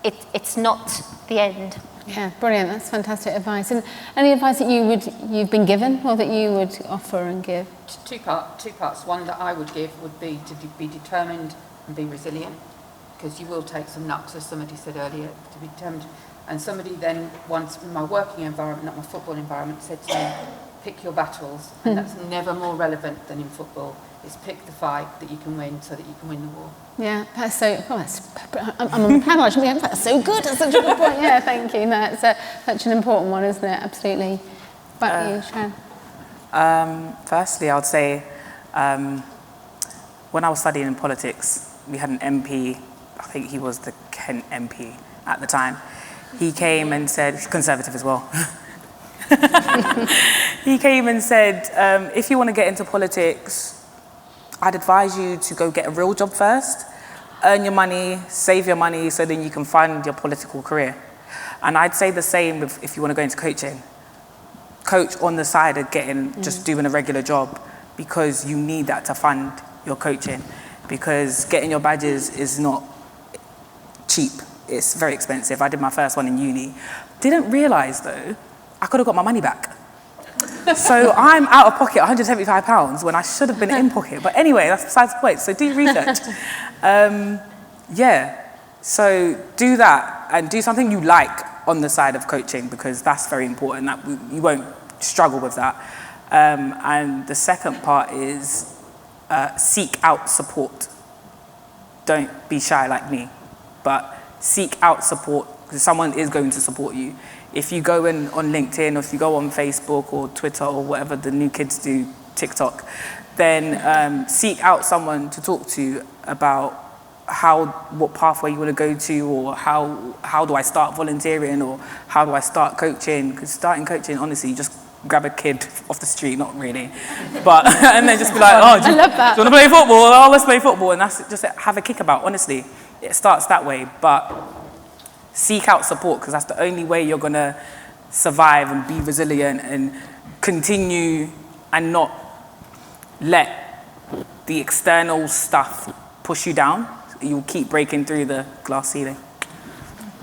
it's not the end. Yeah, brilliant. That's fantastic advice. And any advice that you've been given or that you would offer and give? Two parts. One that I would give would be to be determined and be resilient. because you will take some knocks, as somebody said earlier, to be determined. And somebody then, once in my working environment, not my football environment, said to me, pick your battles. And that's never more relevant than in football. Is pick the fight that you can win so that you can win the war. Yeah, that's so, I'm on the panel, I should be going, that's so good, that's such a good point. Yeah, thank you. No, it's such an important one, isn't it? Absolutely. Back to you, Sharon. Firstly, I would say, when I was studying in politics, we had an MP, I think he was the Kent MP at the time. He came and said, Conservative as well. He came and said, if you want to get into politics, I'd advise you to go get a real job first, earn your money, save your money, so then you can fund your political career. And I'd say the same if you want to go into coaching. Coach on the side of just doing a regular job, because you need that to fund your coaching, because getting your badges is not cheap. It's very expensive. I did my first one in uni. Didn't realise though, I could have got my money back. So I'm out of pocket £175 when I should have been in pocket. But anyway, that's besides the point. So do research. So do that and do something you like on the side of coaching, because that's very important. That you won't struggle with that. And the second part is seek out support. Don't be shy like me, but seek out support, because someone is going to support you. If you go in on LinkedIn, or if you go on Facebook or Twitter or whatever the new kids do, TikTok, then seek out someone to talk to about what pathway you want to go to, or how do I start volunteering, or how do I start coaching? Because starting coaching, honestly, you just grab a kid off the street, not really, but and then just be like, oh, do you want to play football? Oh, let's play football, and that's just have a kick about. Honestly, it starts that way, but seek out support, because that's the only way you're going to survive and be resilient and continue and not let the external stuff push you down. You'll keep breaking through the glass ceiling.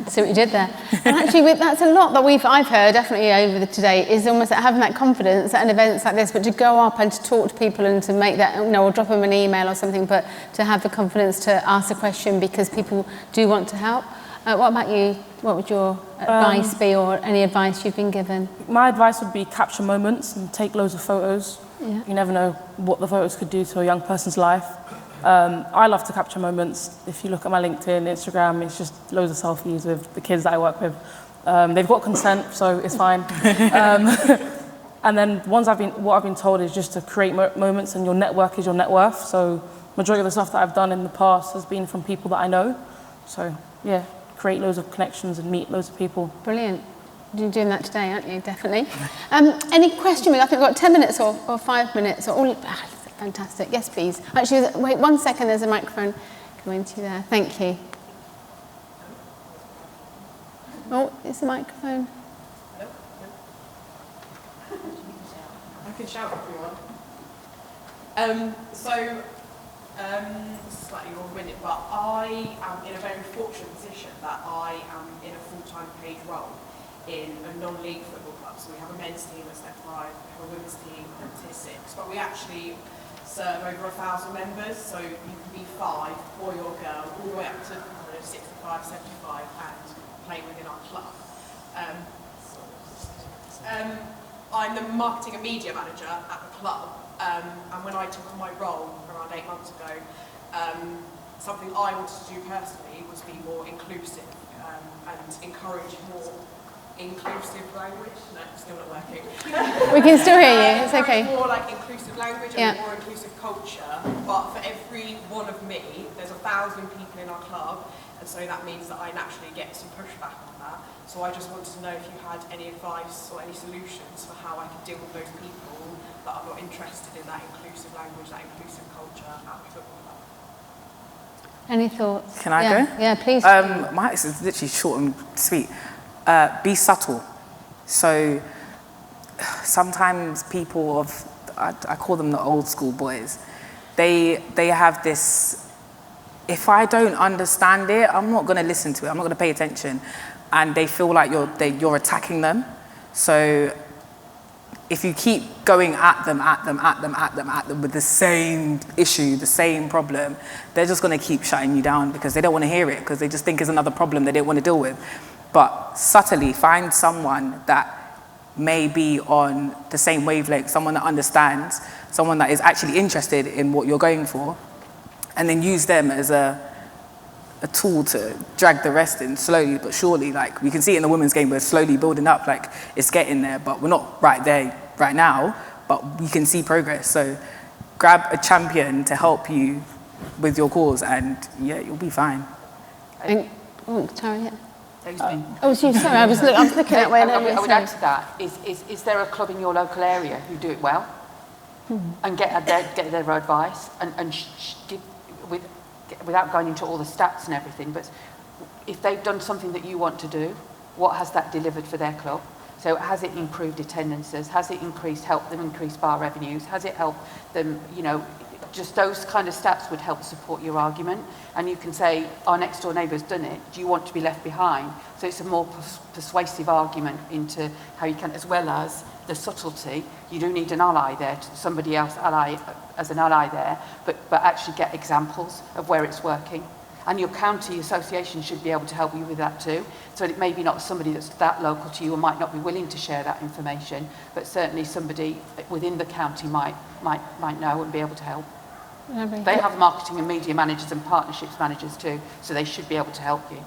See what you did there. And actually, that's a lot that I've heard definitely over today, is almost having that confidence at events like this, but to go up and to talk to people and to make that, or drop them an email or something, but to have the confidence to ask a question because people do want to help. What about you? What would your advice be, or any advice you've been given? My advice would be capture moments and take loads of photos. Yeah. You never know what the photos could do to a young person's life. I love to capture moments. If you look at my LinkedIn, Instagram, it's just loads of selfies with the kids that I work with. They've got consent, so it's fine. And then what I've been told is just to create moments, and your network is your net worth. So majority of the stuff that I've done in the past has been from people that I know. So yeah, create loads of connections and meet loads of people. Brilliant. You're doing that today, aren't you? Definitely. Any question? I think we've got 10 minutes or 5 minutes. Fantastic. Yes, please. Actually, wait 1 second. There's a microphone coming to you there. Thank you. Oh, is the microphone? Hello? I can shout if you want. Slightly long-winded, but I am in a very fortunate position that I am in a full-time paid role in a non-league football club. So we have a men's team at Step 5, we have a women's team at Tier 6, but we actually serve over 1,000 members, so you can be 5, boy or girl, all the way up to 65, 75, and play within our club. I'm the marketing and media manager at the club, and when I took on my role around 8 months ago, something I wanted to do personally was be more inclusive and encourage more inclusive language. No, it's still not working. We can still hear you, it's okay. More like inclusive language and more inclusive culture, but for every one of me, there's 1,000 people in our club, and so that means that I naturally get some pushback on that. So I just wanted to know if you had any advice or any solutions for how I could deal with those people that are not interested in that inclusive language, that inclusive culture at the football club. Any thoughts? Can I go? Yeah, please. My answer is literally short and sweet. Be subtle. So sometimes people I call them the old school boys, they have this, if I don't understand it, I'm not going to listen to it, I'm not going to pay attention. And they feel like you're attacking them. So if you keep going at them with the same issue, the same problem, they're just going to keep shutting you down because they don't want to hear it, because they just think it's another problem they don't want to deal with. But subtly find someone that may be on the same wavelength, someone that understands, someone that is actually interested in what you're going for, and then use them as a tool to drag the rest in slowly but surely. Like, we can see it in the women's game, we're slowly building up, like it's getting there, but we're not right there right now, but we can see progress. So grab a champion to help you with your cause, and yeah, you'll be fine. Tyra, yeah. Oh, sorry, I was looking that way. I would add to that, is there a club in your local area who do it well? And get their advice and give, without going into all the stats and everything, but if they've done something that you want to do, what has that delivered for their club? So has it improved attendances? Has it helped them increase bar revenues? Has it helped them, just those kind of stats would help support your argument. And you can say, our next door neighbour's done it, do you want to be left behind? So it's a more persuasive argument into how you can, as well as the subtlety. You do need an ally there, somebody else as an ally there, but actually get examples of where it's working. And your county association should be able to help you with that too. So it may be not somebody that's that local to you and might not be willing to share that information, but certainly somebody within the county might know and be able to help. They have marketing and media managers and partnerships managers too, so they should be able to help you.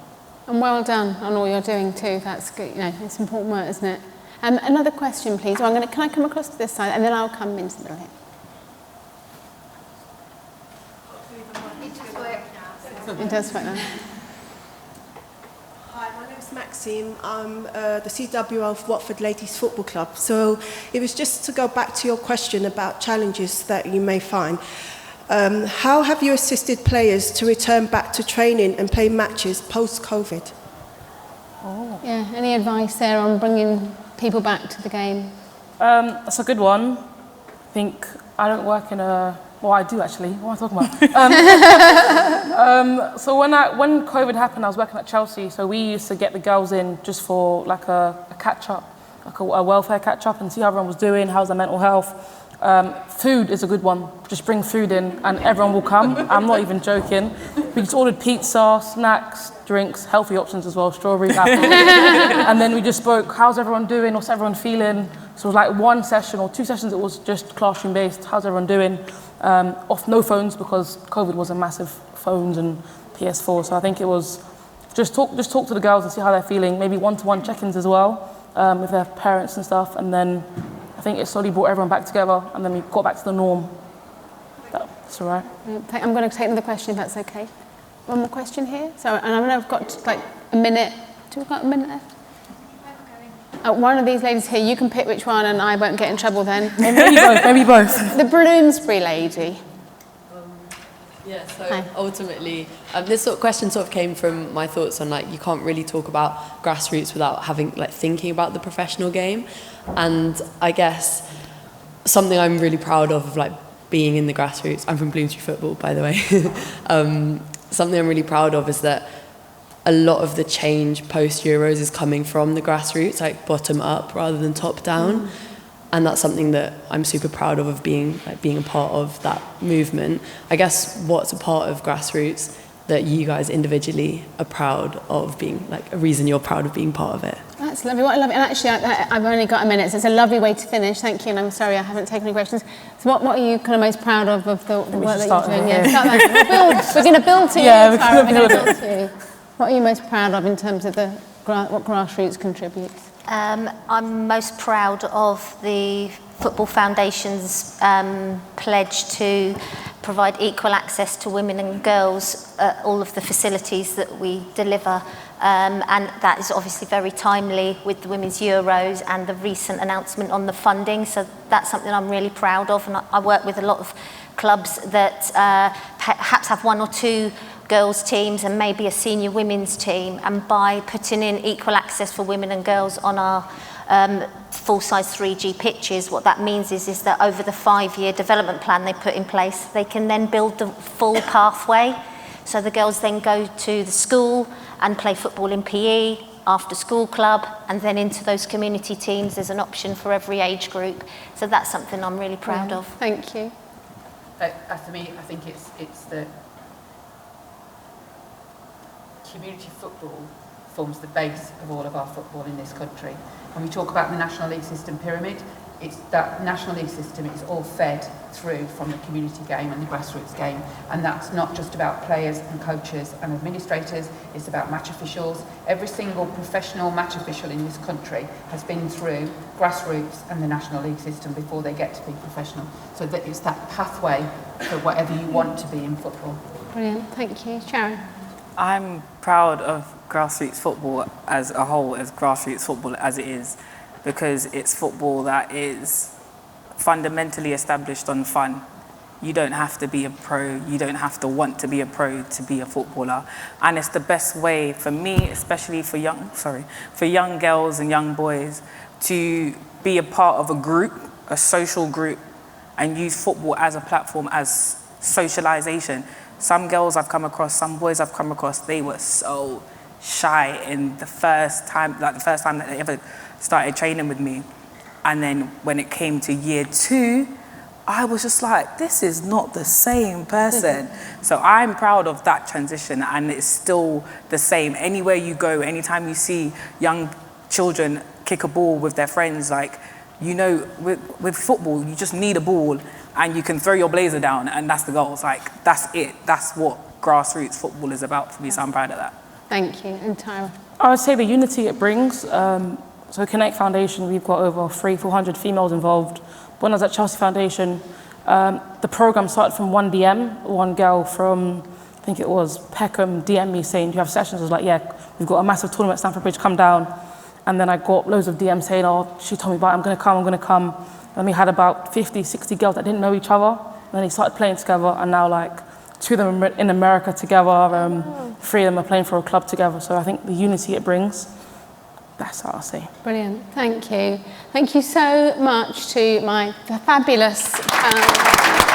And well done on all you're doing too. That's good. It's important work, isn't it? Another question, please. Can I come across to this side, and then I'll come into the middle here. It does work now. Hi, my name's Maxine. I'm the CWO of Watford Ladies Football Club. So it was just to go back to your question about challenges that you may find. How have you assisted players to return back to training and play matches post-COVID? Oh. Yeah, any advice there on bringing people back to the game? That's a good one. I think I don't work in a... Well, I do actually. What am I talking about? So when COVID happened, I was working at Chelsea. So we used to get the girls in just for like a catch-up, like a welfare catch-up, and see how everyone was doing, how's their mental health. Food is a good one. Just bring food in and everyone will come. I'm not even joking. We just ordered pizza, snacks, drinks, healthy options as well, strawberries, apple. And then we just spoke, how's everyone doing, what's everyone feeling? So it was like one session or 2 sessions, it was just classroom based, how's everyone doing? Off no phones, because COVID was a massive phones and PS4. So I think it was just talk to the girls and see how they're feeling, maybe one-to-one check-ins as well with their parents and stuff. And then I think it slowly brought everyone back together, and then we got back to the norm. That's all right. I'm going to take another question, if that's okay. One more question here. So, and I've got like a minute. Do we got a minute left? One of these ladies here, you can pick which one, and I won't get in trouble then. Maybe both. The Bloomsbury lady. Yeah, so ultimately, this sort of question sort of came from my thoughts on you can't really talk about grassroots without having thinking about the professional game. And I guess something I'm really proud of being in the grassroots. I'm from Bloomsbury football, by the way. Something I'm really proud of is that a lot of the change post Euros is coming from the grassroots, bottom up rather than top down. And that's something that I'm super proud of being a part of that movement. I guess what's a part of grassroots that you guys individually are proud of being, a reason you're proud of being part of it? That's lovely. What a lovely, and actually I've only got a minute, so it's a lovely way to finish. Thank you, and I'm sorry I haven't taken any questions. So what are you kind of most proud of the work that you're doing? Yeah, start there. We're going to build to you. Yeah, we're Tyra, going to build to you. What are you most proud of in terms of what grassroots contributes? I'm most proud of the Football Foundation's pledge to provide equal access to women and girls at all of the facilities that we deliver. And that is obviously very timely with the Women's Euros and the recent announcement on the funding. So that's something I'm really proud of. And I work with a lot of clubs that perhaps have 1 or 2 girls teams and maybe a senior women's team, and by putting in equal access for women and girls on our full-size 3G pitches, what that means is that over the 5-year development plan they put in place, they can then build the full pathway. So the girls then go to the school and play football in PE, after school club, and then into those community teams. There's an option for every age group. So that's something I'm really proud of. Thank you. For me, I think it's the community football forms the base of all of our football in this country. When we talk about the National League system pyramid, it's that National League system is all fed through from the community game and the grassroots game, and that's not just about players and coaches and administrators, it's about match officials. Every single professional match official in this country has been through grassroots and the National League system before they get to be professional. So that it's that pathway for whatever you want to be in football. Brilliant, thank you. Sharon? I'm proud of grassroots football as a whole, as grassroots football as it is, because it's football that is fundamentally established on fun. You don't have to be a pro, you don't have to want to be a pro to be a footballer. And it's the best way for me, especially for young girls and young boys, to be a part of a group, a social group, and use football as a platform, as socialization. Some girls I've come across, some boys I've come across, they were so shy in the first time that they ever started training with me. And then when it came to year 2, I was just like, this is not the same person. So I'm proud of that transition, and it's still the same. Anywhere you go, anytime you see young children kick a ball with their friends, like, you know, with football, you just need a ball and you can throw your blazer down and that's the goal. It's like, that's it. That's what grassroots football is about for me, so I'm proud of that. Thank you. And Tyra? I would say the unity it brings. So Kinetic Foundation, we've got over 400 females involved. When I was at Chelsea Foundation, the program started from one DM, one girl from, I think it was Peckham, DM'd me saying, do you have sessions? I was like, yeah, we've got a massive tournament at Stamford Bridge, come down. And then I got loads of DMs saying, oh, she told me about it, I'm gonna come. And we had about 50, 60 girls that didn't know each other. And then they started playing together, and now like 2 of them are in America together, 3 of them are playing for a club together. So I think the unity it brings, that's what I'll say. Brilliant, thank you. Thank you so much to my fabulous panel.